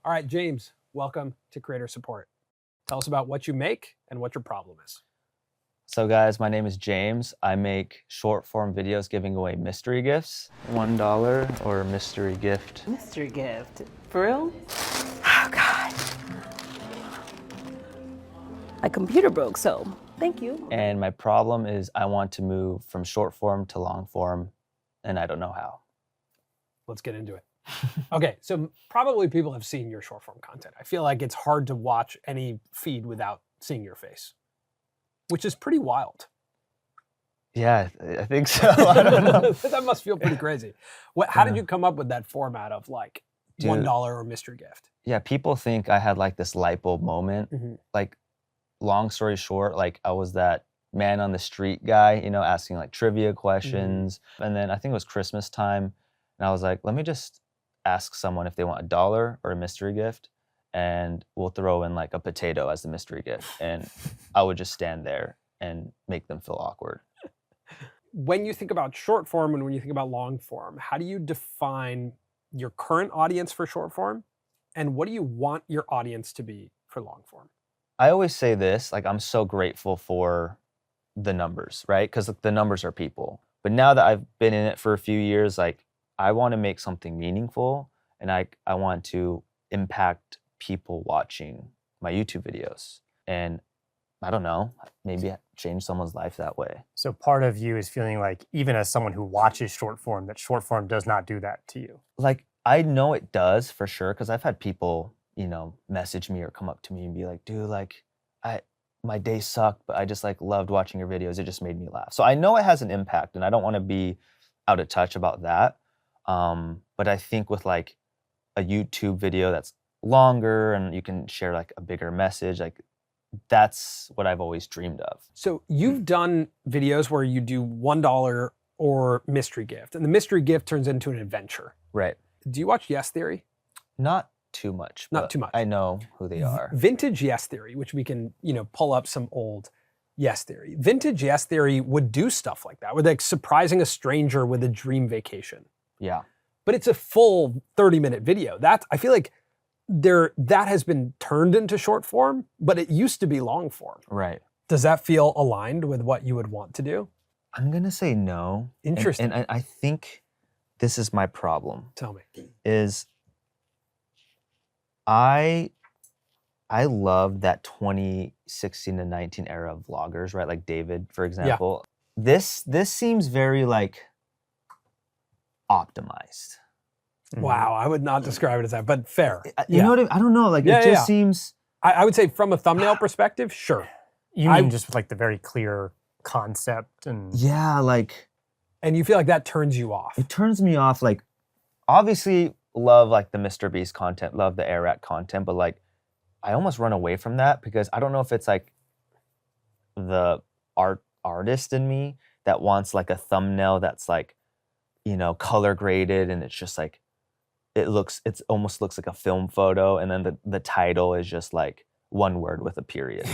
All right, James, welcome to Creator Support. Tell us about what you make and what your problem is. So guys, my name is James. I make short form videos giving away mystery gifts. $1 or mystery gift. Mystery gift. For real? Oh, God. My computer broke, so thank you. And my problem is I want to move from short form to long form, and I don't know how. Let's get into it. Okay, so probably people have seen your short form content. I feel like it's hard to watch any feed without seeing your face, which is pretty wild. Yeah, I think so. I don't know. That must feel pretty crazy. How did you come up with that format of like $1 or mystery gift? Yeah, people think I had like this light bulb moment. Like, long story short, like I was that man on the street guy, you know, asking like trivia questions. And then I think it was Christmas time, and I was like, let me just ask someone if they want $1 or a mystery gift, and we'll throw in like a potato as the mystery gift. And I would just stand there and make them feel awkward. When you think about short form and when you think about long form, how do you define your current audience for short form? And what do you want your audience to be for long form? I always say this, like I'm so grateful for the numbers, right? Because the numbers are people. But now that I've been in it for a few years, like I want to make something meaningful, and I want to impact people watching my YouTube videos. And I don't know, maybe change someone's life that way. So part of you is feeling like, even as someone who watches short form, that short form does not do that to you. Like, I know it does for sure, because I've had people, you know, message me or come up to me and be like, dude, like, my day sucked, but I just like loved watching your videos. It just made me laugh. So I know it has an impact, and I don't want to be out of touch about that. But I think with like a YouTube video that's longer and you can share like a bigger message, like that's what I've always dreamed of. So you've done videos where you do $1 or mystery gift, and the mystery gift turns into an adventure. Right. Do you watch Yes Theory? Not too much. Not too much. I know who they are. Vintage Yes Theory, which we can, you know, pull up some old Yes Theory. Vintage Yes Theory would do stuff like that, with like surprising a stranger with a dream vacation. Yeah. But it's a full 30-minute video. I feel like that has been turned into short form, but it used to be long form. Right. Does that feel aligned with what you would want to do? I'm gonna say no. Interesting. And I think this is my problem. Tell me. Is I love that 2016 to 19 era of vloggers, right? Like David, for example. Yeah. This seems very like optimized. Wow, I would not describe it as that, but fair. You know what I don't know, like it just seems... I would say from a thumbnail perspective, sure. You mean just with like the very clear concept and... Yeah, like... And you feel like that turns you off. It turns me off, like, obviously love like the Mr. Beast content, love the Air Rack content, but like, I almost run away from that because I don't know if it's like the artist in me that wants like a thumbnail that's like, you know, color graded, and it's just like, it almost looks like a film photo, and then the title is just like one word with a period.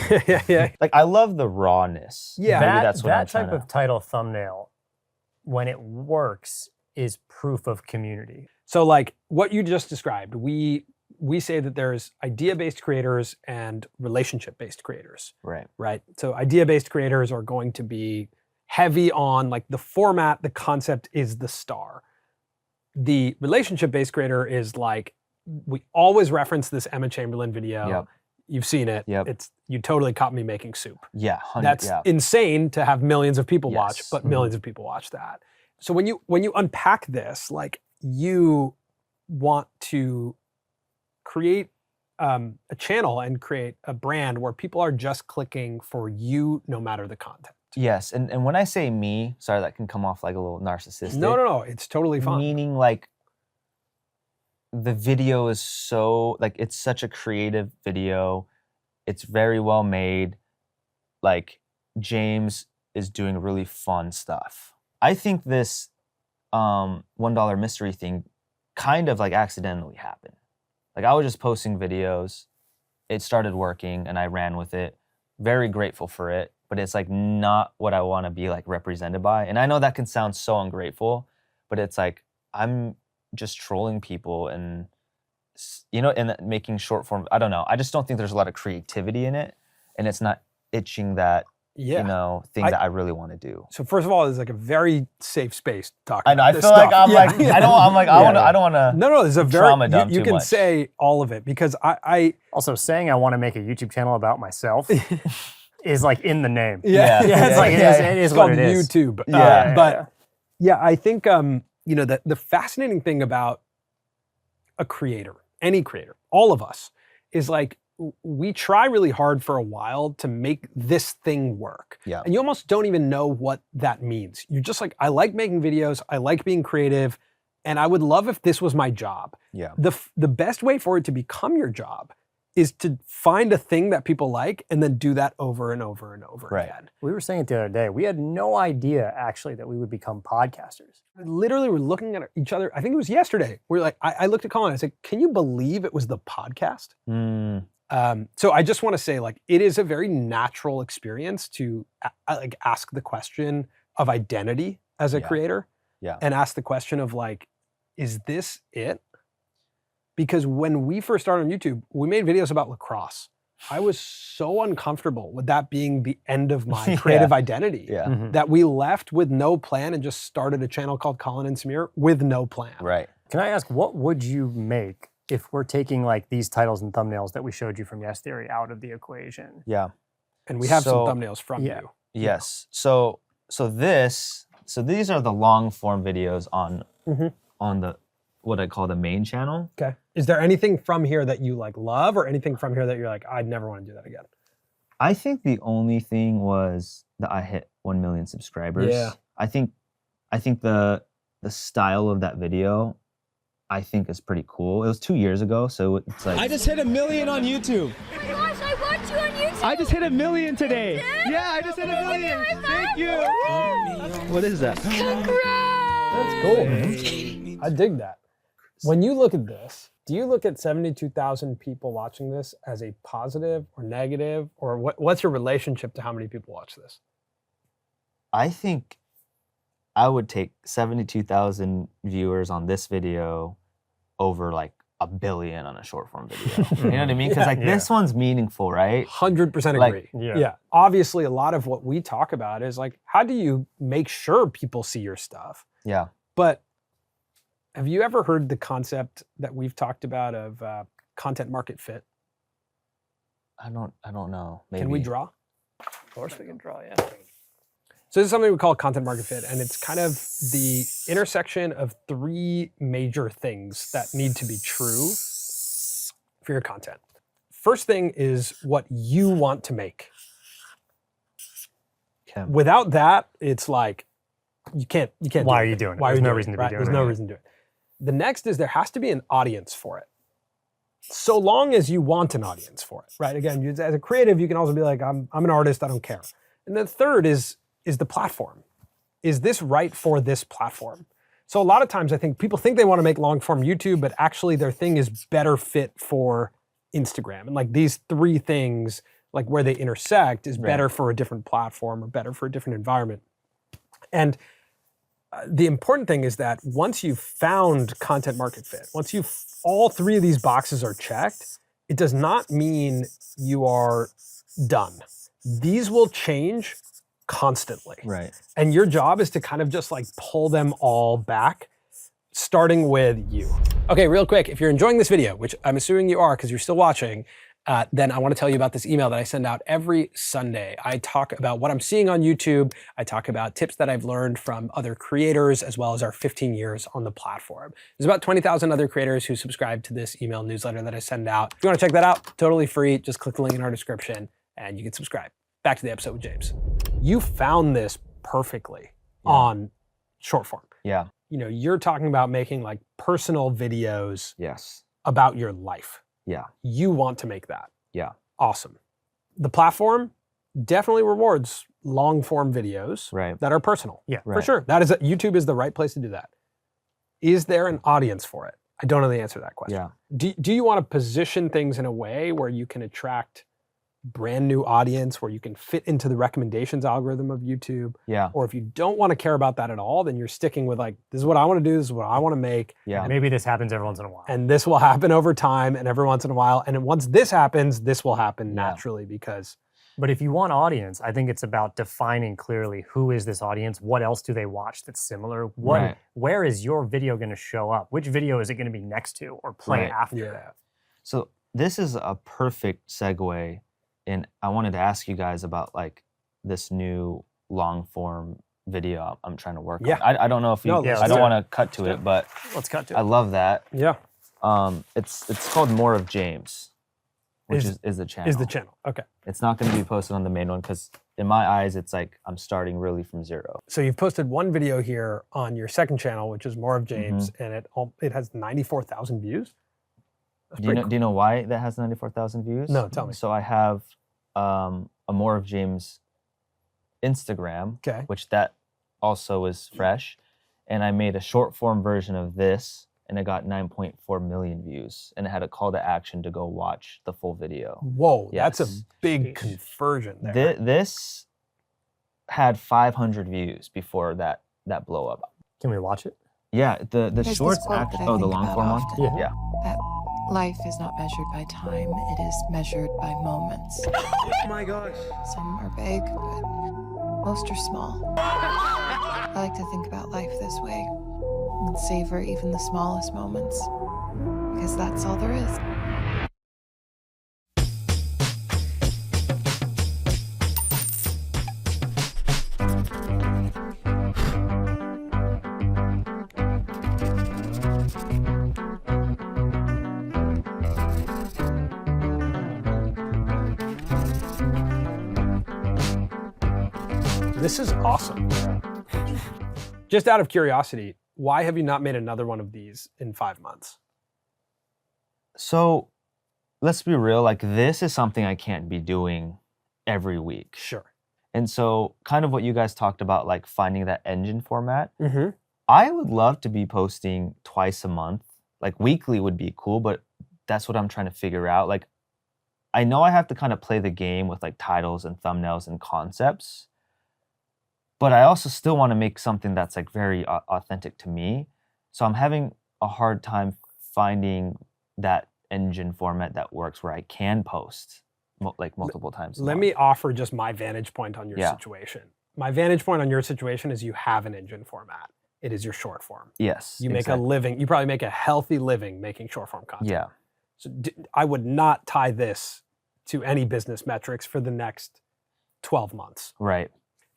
Yeah. Like I love the rawness. Yeah. Maybe that's what that type of title thumbnail, when it works, is proof of community. So like what you just described, we say that there's idea-based creators and relationship-based creators. Right. So idea-based creators are going to be heavy on like the format, the concept is the star. The relationship-based creator is like, we always reference this Emma Chamberlain video. Yep. You've seen it. Yep. You totally caught me making soup. Yeah, That's insane to have millions of people watch, but millions of people watch that. So when you unpack this, like you want to create a channel and create a brand where people are just clicking for you no matter the content. Yes, and when I say me, sorry, that can come off like a little narcissistic. No, it's totally fine. Meaning like the video is so, like it's such a creative video. It's very well made. Like James is doing really fun stuff. I think this $1 mystery thing kind of like accidentally happened. Like I was just posting videos, it started working and I ran with it. Very grateful for it, but it's like not what I want to be like represented by. And I know that can sound so ungrateful, but it's like I'm just trolling people and and making short form. I don't know. I just don't think there's a lot of creativity in it, and it's not itching that thing that I really want to do. So first of all, it's like a very safe space talking. I know. About I this feel stuff. like I'm like I don't. I'm like I don't want to. No, there's a very trauma dump you too can much. say all of it because I Also, saying I want to make a YouTube channel about myself is like in the name. Yeah. It's like it is it's what called it is. YouTube. Yeah. But I think the fascinating thing about a creator, any creator, all of us, is like we try really hard for a while to make this thing work. Yeah. And you almost don't even know what that means. You're just like, I like making videos, I like being creative, and I would love if this was my job. Yeah. The best way for it to become your job is to find a thing that people like and then do that over and over and over again. We were saying it the other day. We had no idea actually that we would become podcasters. We literally were looking at each other. I think it was yesterday. We were like, I looked at Colin and I said, can you believe it was the podcast? So I just want to say, like, it is a very natural experience to like ask the question of identity as a creator, and ask the question of like, is this it? Because when we first started on YouTube, we made videos about lacrosse. I was so uncomfortable with that being the end of my creative identity that we left with no plan and just started a channel called Colin and Samir with no plan. Right. Can I ask, what would you make if we're taking like these titles and thumbnails that we showed you from Yes Theory out of the equation? Yeah. And we have some thumbnails from you. Yes. So these are the long form videos on the what I call the main channel. Okay. Is there anything from here that you like love, or anything from here that you're like, I'd never want to do that again? I think the only thing was that I hit 1 million subscribers. Yeah. I think the style of that video, I think, is pretty cool. It was 2 years ago, so it's like I just hit 1 million on YouTube. Oh my gosh, I watched you on YouTube. I just hit 1 million today. Yeah, I just hit 1 million. Thank you. What is that? That's cool. I dig that. When you look at this, do you look at 72,000 people watching this as a positive or negative, or what's your relationship to how many people watch this? I think I would take 72,000 viewers on this video over like 1 billion on a short form video. You know what I mean? Because this one's meaningful, right? 100% agree. Yeah. Obviously, a lot of what we talk about is like, how do you make sure people see your stuff? Yeah. But have you ever heard the concept that we've talked about of content market fit? I don't know. Maybe. Can we draw? Of course we can draw, yeah. So this is something we call content market fit, and it's kind of the intersection of 3 major things that need to be true for your content. First thing is what you want to make. Okay. Without that, it's like you can't. Why are you doing it? Why There's are you no doing reason it, to be right? doing There's it. no reason to do it. The next is there has to be an audience for it. So long as you want an audience for it, right? Again, as a creative, you can also be like, I'm an artist, I don't care. And the third is the platform. Is this right for this platform? So a lot of times I think people think they want to make long form YouTube, but actually their thing is better fit for Instagram. And like these 3 things, like where they intersect, is better for a different platform or better for a different environment. And the important thing is that once you've found content market fit, once all 3 of these boxes are checked, it does not mean you are done. These will change constantly. Right. And your job is to kind of just like pull them all back, starting with you. Okay, real quick, if you're enjoying this video, which I'm assuming you are because you're still watching, then I want to tell you about this email that I send out every Sunday. I talk about what I'm seeing on YouTube. I talk about tips that I've learned from other creators, as well as our 15 years on the platform. There's about 20,000 other creators who subscribe to this email newsletter that I send out. If you want to check that out, totally free. Just click the link in our description and you can subscribe. Back to the episode with James. You found this perfectly on short form. Yeah. You know, you're talking about making like personal videos Yes. about your life. Yeah. You want to make that. Yeah. Awesome. The platform definitely rewards long form videos that are personal. Yeah. For sure. YouTube is the right place to do that. Is there an audience for it? I don't know the answer to that question. Yeah. Do you want to position things in a way where you can attract brand new audience where you can fit into the recommendations algorithm of YouTube. Yeah. Or if you don't want to care about that at all, then you're sticking with like, this is what I want to do, this is what I want to make. Yeah. Maybe this happens every once in a while. And this will happen over time and every once in a while. And then once this happens, this will happen Yeah. naturally because. But if you want audience, I think it's about defining clearly who is this audience, what else do they watch that's similar, Right. where is your video going to show up, which video is it going to be next to or play Right. after. Yeah. So this is a perfect segue, and I wanted to ask you guys about like this new long form video I'm trying to work Yeah. on. I don't know if you. No, let's I do don't it. want to cut to it, but Let's cut to I it. love that. Yeah. It's called More of James, which is the channel. Is the channel. Okay. It's not going to be posted on the main one because in my eyes, it's like I'm starting really from zero. So you've posted one video here on your second channel, which is More of James, Mm-hmm. and it has 94,000 views. That's Do you pretty know? Do you know why that has 94,000 views? No, tell me. So I have a More of James Instagram, Okay. which that also is fresh, and I made a short form version of this, and it got 9.4 million views, and it had a call to action to go watch the full video. Whoa, that's a Yes. big Sheesh. conversion there. This had 500 views before that blow up. Can we watch it? Yeah, the There's shorts this quote act. that I Oh, the think long about form one. often. Yeah. That life is not measured by time, it is measured by moments. Oh my gosh. Some are big, but most are small. I like to think about life this way and savor even the smallest moments, because that's all there is. This is awesome. Just out of curiosity, why have you not made another one of these in 5 months? So let's be real, like this is something I can't be doing every week. Sure. And so kind of what you guys talked about, like finding that engine format, Mm-hmm. I would love to be posting twice a month. Like weekly would be cool, but that's what I'm trying to figure out. Like I know I have to kind of play the game with like titles and thumbnails and concepts, but I also still want to make something that's like very authentic to me. So I'm having a hard time finding that engine format that works where I can post like multiple times a Let month. me offer just my vantage point on your Yeah. situation. My vantage point on your situation is you have an engine format. It is your short form. Yes. You make exactly. a living. You probably make a healthy living making short form content. Yeah. So I would not tie this to any business metrics for the next 12 months. Right.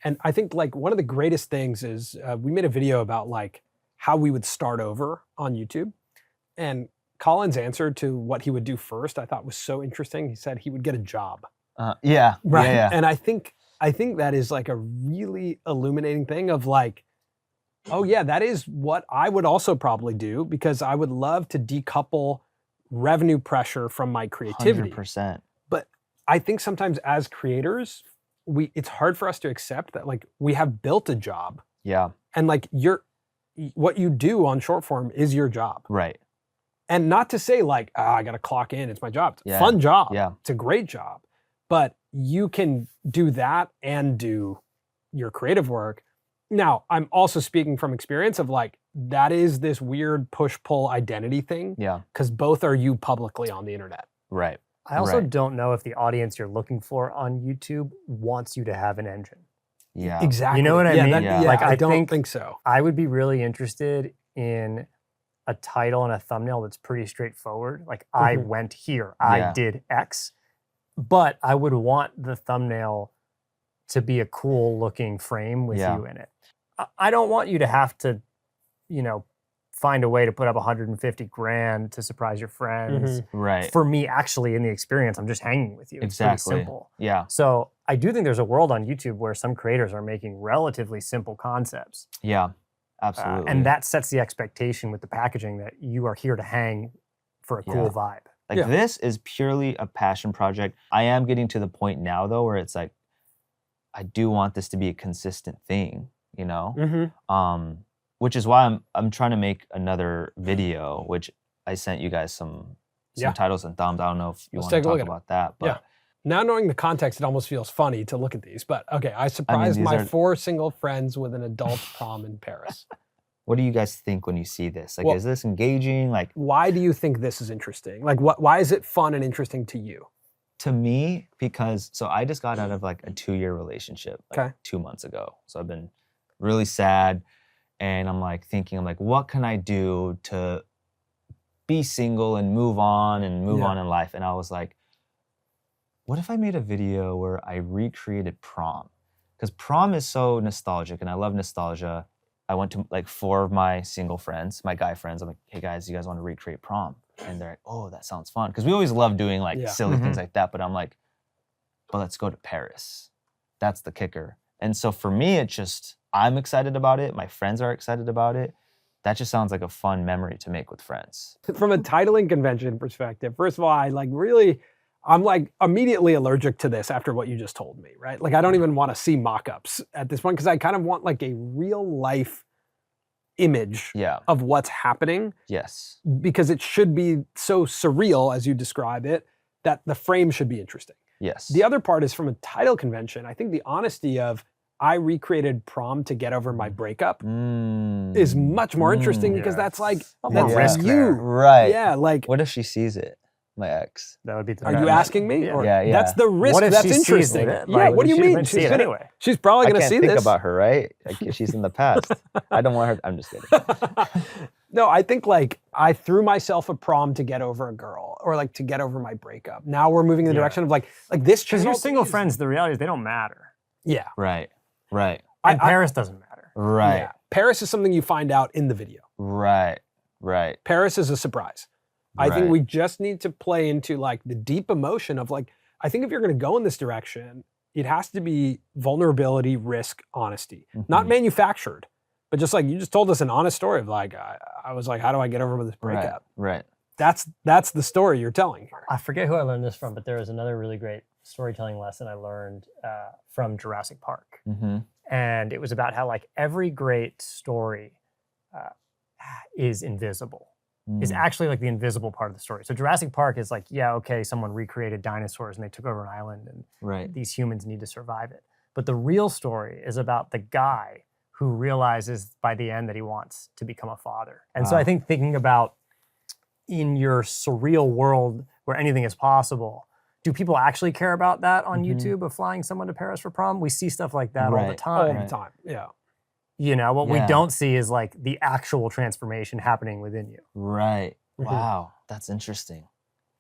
And I think like one of the greatest things is we made a video about like how we would start over on YouTube. And Colin's answer to what he would do first, I thought was so interesting. He said he would get a job. Yeah. Right. Yeah, yeah. And I think that is like a really illuminating thing of like, oh yeah, that is what I would also probably do because I would love to decouple revenue pressure from my creativity. 100%. But I think sometimes as creators, it's hard for us to accept that like we have built a job Yeah. and like what you do on short form is your job. Right. And not to say like, I got to clock in, it's my job. It's a Yeah. fun job. Yeah. It's a great job. But you can do that and do your creative work. Now, I'm also speaking from experience of like, that is this weird push-pull identity thing Yeah. because both are you publicly on the internet. Right. I also Right. don't know if the audience you're looking for on YouTube wants you to have an engine. Yeah. Exactly. You know what I yeah, mean? That, Yeah. yeah, Like, I I don't think- think so. I would be really interested in a title and a thumbnail that's pretty straightforward. Like I Mhm. went here, Yeah. I did X, but I would want the thumbnail to be a cool looking frame with Yeah. you in it. I don't want you to have to, find a way to put up 150 grand to surprise your friends. Right. For me, actually, in the experience, I'm just hanging with you. It's pretty Exactly. simple. Yeah. So I do think there's a world on YouTube where some creators are making relatively simple concepts. Yeah. Absolutely. And that sets the expectation with the packaging that you are here to hang for a cool Yeah. vibe. Like Yeah. this is purely a passion project. I am getting to the point now though where it's like I do want this to be a consistent thing, Mm-hmm. Which is why I'm trying to make another video, which I sent you guys some Yeah. titles and thumbs. I don't know if you Let's want to take a look talk at 'em. about that, but Yeah. Now knowing the context, it almost feels funny to look at these. But okay, I surprised these my are- 4 single friends with an adult prom in Paris. What do you guys think when you see this? Like, Well- is this engaging? Like, Why do you think this is interesting? Like, why is it fun and interesting to you? to me, because so I just got out of like a 2-year relationship like Okay. 2 months ago. So I've been really sad, and I'm like thinking, I'm like, what can I do to be single and move on in life? And I was like, what if I made a video where I recreated prom? Because prom is so nostalgic, and I love nostalgia. I went to like 4 of my single friends, my guy friends. I'm like, hey guys, you guys want to recreate prom? And they're like, oh, that sounds fun. Because we always love doing like Yeah. silly things like that. But I'm like, but let's go to Paris. That's the kicker. And so for me, it's just, I'm excited about it. My friends are excited about it. That just sounds like a fun memory to make with friends. From a titling convention perspective, first of all, I'm like immediately allergic to this after what you just told me, right? Like I don't even want to see mock-ups at this point because I kind of want like a real life image Yeah. of what's happening Yes. because it should be so surreal as you describe it that the frame should be interesting. Yes. The other part is from a title convention, I think the honesty of I recreated prom to get over my breakup is much more interesting because that's like, A lot more that's risk you. there. Right. Yeah, like, What if she sees it? My ex. That would be. are you asking me? Yeah. Or Yeah, that's the risk What if that's she sees interesting. it? Yeah, Like, what do you she's mean? gonna see it anyway. She's probably I going to can't see think this. about her, right? Like, she's in the past. I don't want her. I'm just kidding. No, I think like I threw myself a prom to get over a girl or like to get over my breakup. Now we're moving in the Yeah. direction of like this Because your channel single is- friends, the reality is they don't matter. Yeah. Right. Right. And Paris doesn't matter. Right. Yeah. Paris is something you find out in the video. Right. Right. Paris is a surprise. I think Right. we just need to play into like the deep emotion of like, I think if you're going to go in this direction, it has to be vulnerability, risk, honesty, not Mhm. manufactured, but just like you just told us an honest story of like, I was like, how do I get over this breakup? Right. That's the story you're telling here. I forget who I learned this from, but there was another really great storytelling lesson I learned from Jurassic Park. Mm-hmm. And it was about how like every great story is invisible, is actually like the invisible part of the story. So Jurassic Park is like, yeah, okay, someone recreated dinosaurs and they took over an island and Right. these humans need to survive it. But the real story is about the guy who realizes by the end that he wants to become a father. And so I Wow. think thinking about in your surreal world where anything is possible, do people actually care about that on Mhm. YouTube of flying someone to Paris for prom? We see stuff like that all the Right. time. All the time. Yeah. You know, what we Yeah. don't see is like the actual transformation happening within you. Right. Mhm. Wow. That's interesting.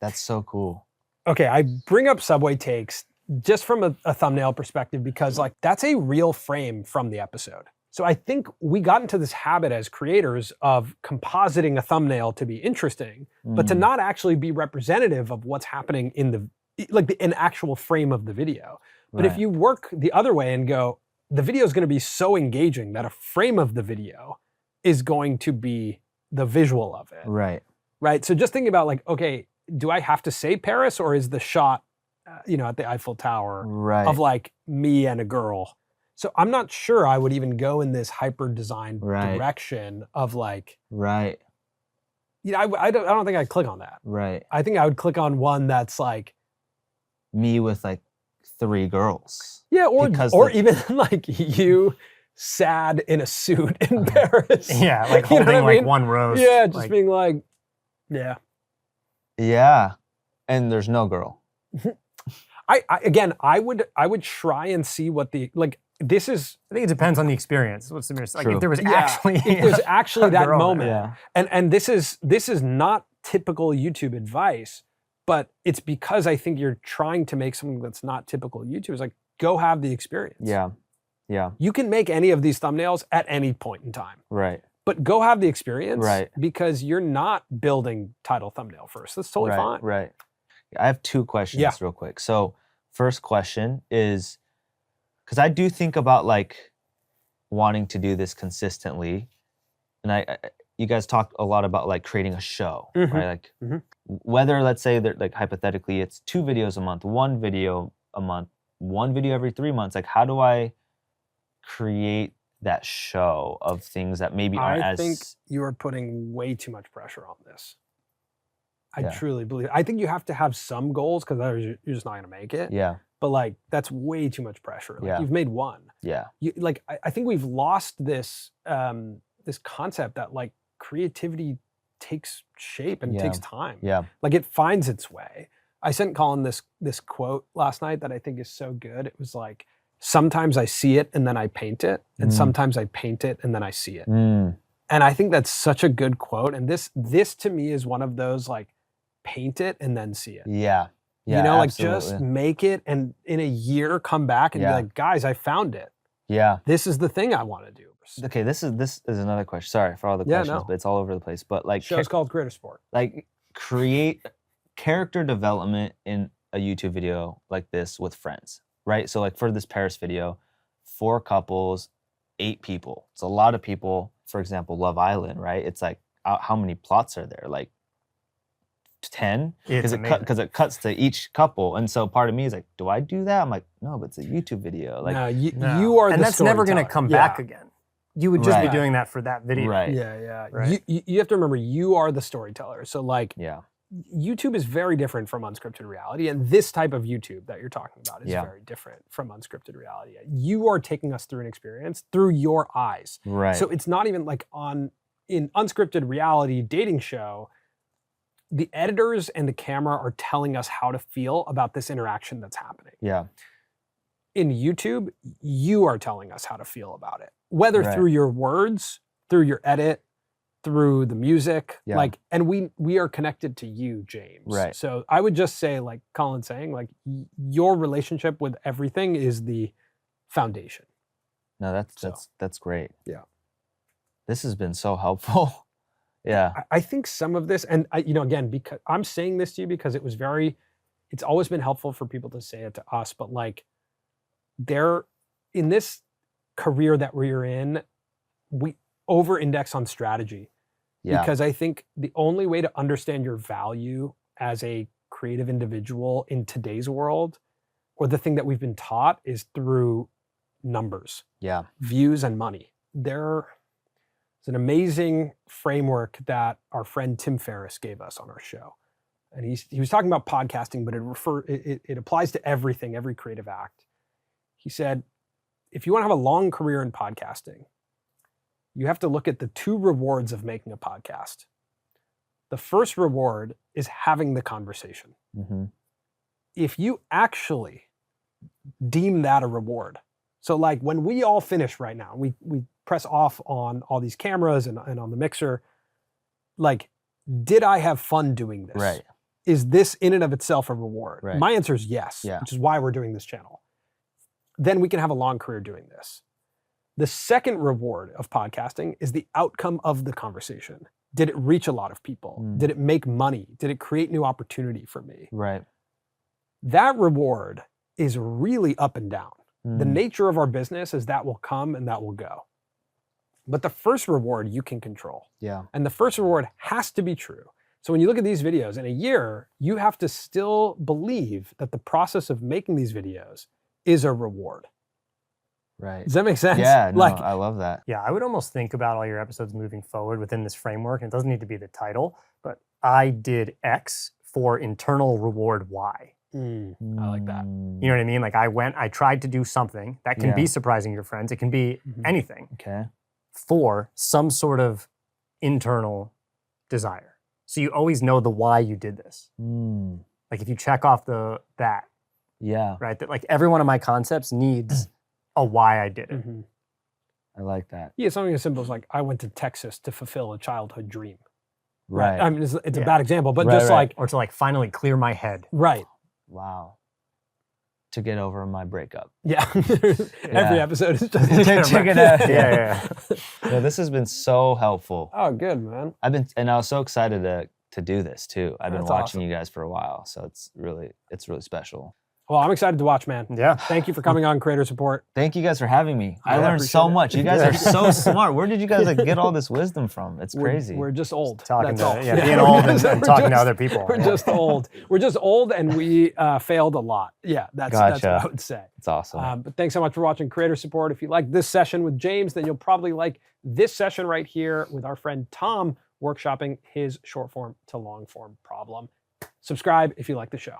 That's so cool. Okay, I bring up Subway Takes just from a thumbnail perspective because like that's a real frame from the episode. So I think we got into this habit as creators of compositing a thumbnail to be interesting, but to Mm. not actually be representative of what's happening in an actual frame of the video. But if Right. you work the other way and go, the video is going to be so engaging that a frame of the video is going to be the visual of it. Right. Right. So just thinking about like, okay, do I have to say Paris or is the shot, at the Eiffel Tower Right. of like me and a girl? So I'm not sure I would even go in this hyper designed Right. direction of like, Right. I don't think I'd click on that. Right. I think I would click on one that's like, Me with like 3 girls. yeah, Because or the- even like you sad in a suit in Paris. Yeah, like You know holding what I like mean? one rose. Yeah, just like, being like, yeah. Yeah. And there's no girl. I would try and see what this is. I think it depends on the experience. What's the like True. if there was Yeah, actually if there's actually a that girl there. moment. Yeah. And this is not typical YouTube advice, but it's because I think you're trying to make something that's not typical YouTube. It's like, go have the experience. Yeah. Yeah. You can make any of these thumbnails at any point in time, Right. but go have the experience Right. because you're not building title thumbnail first. That's totally right. fine. Right. I have 2 questions Yeah. real quick. So first question is, because I do think about like wanting to do this consistently. And I you guys talked a lot about like creating a show, Mhm. right? Like Mhm. whether let's say that like hypothetically it's 2 videos a month, 1 video a month, 1 video every 3 months. Like how do I create that show of things that maybe aren't I as think you are putting way too much pressure on this. I truly believe. I think you have to have some goals because otherwise you're just not going to make it. Yeah. But like that's way too much pressure. Like, Yeah. you've made one. Yeah. I think we've lost this this concept that like creativity takes shape and takes time. Yeah. Like it finds its way. I sent Colin this quote last night that I think is so good. It was like, sometimes I see it and then I paint it, and sometimes I paint it and then I see it. And I think that's such a good quote. And this to me is one of those like, paint it and then see it. Yeah. Yeah. You know, like absolutely. just make it and in a year come back and be like, guys, I found it. Yeah. This is the thing I want to do. Okay, this is another question. Sorry for all the questions, but it's all over the place. But like, show's called Creator Sport. Like, create character development in a YouTube video like this with friends, right? So like for this Paris video, 4 couples, 8 people. It's a lot of people. For example, Love Island, right? It's like, how many plots are there? Like 10? Because it cuts to each couple. And so part of me is like, do I do that? I'm like, no, but it's a YouTube video. Like, no, you are, and the that's never going to storyteller. come back again. You would just be doing that for that video. Right. Yeah. Right. You have to remember, you are the storyteller. So like, yeah. YouTube is very different from unscripted reality, and this type of YouTube that you're talking about is very different from unscripted reality. You are taking us through an experience through your eyes. Right. So it's not even like in unscripted reality dating show, the editors and the camera are telling us how to feel about this interaction that's happening. Yeah. In YouTube, you are telling us how to feel about it, whether through your words, through your edit, through the music, like, and we are connected to you, James. Right. So I would just say, like Colin's saying, like your relationship with everything is the foundation. No, that's great. Yeah. This has been so helpful. Yeah. I think some of this, and again, because I'm saying this to you because it's always been helpful for people to say it to us, but like in this career that we're in, we over-index on strategy. Yeah. Because I think the only way to understand your value as a creative individual in today's world, or the thing that we've been taught, is through numbers. Yeah. Views and money. There's an amazing framework that our friend Tim Ferriss gave us on our show. And he was talking about podcasting, but it applies to everything, every creative act. He said, if you want to have a long career in podcasting, you have to look at the 2 rewards of making a podcast. The first reward is having the conversation. Mm-hmm. If you actually deem that a reward, so like when we all finish right now, we press off on all these cameras and on the mixer, like, did I have fun doing this? Right. Is this in and of itself a reward? Right. My answer is yes, which is why we're doing this channel. Then we can have a long career doing this. The second reward of podcasting is the outcome of the conversation. Did it reach a lot of people? Did it make money? Did it create new opportunity for me? Right. That reward is really up and down. The nature of our business is that will come and that will go. But the first reward you can control. Yeah. And the first reward has to be true. So when you look at these videos in a year, you have to still believe that the process of making these videos is a reward. Right. Does that make sense? Yeah, no, I love that. Yeah, I would almost think about all your episodes moving forward within this framework. And it doesn't need to be the title, but I did X for internal reward Y. I like that. You know what I mean? Like I tried to do something that can be surprising your friends. It can be anything. Okay. For some sort of internal desire. So you always know the why you did this. Like if you check off that. Yeah. Right? That like every one of my concepts needs a why I did it. I like that. Yeah, something as simple as like, I went to Texas to fulfill a childhood dream. Right. I mean, it's a bad example, but just like... Or to like finally clear my head. Right. Wow. To get over my breakup. Yeah. Every episode is just... Check it out. Yeah. No, this has been so helpful. Oh, good, man. I was so excited to do this too. I've been That's watching awesome. you guys for a while, so it's really special. Well, I'm excited to watch, man. Yeah. Thank you for coming on Creator Support. Thank you guys for having me. I Yeah, learned so appreciate it. much. You guys are so smart. Where did you guys get all this wisdom from? It's crazy. We're just old. Talking That's all. being old and talking to other people. We're just old. We're just old, and we failed a lot. Yeah, that's what I would say. It's awesome. But thanks so much for watching Creator Support. If you like this session with James, then you'll probably like this session right here with our friend Tom, workshopping his short form to long form problem. Subscribe if you like the show.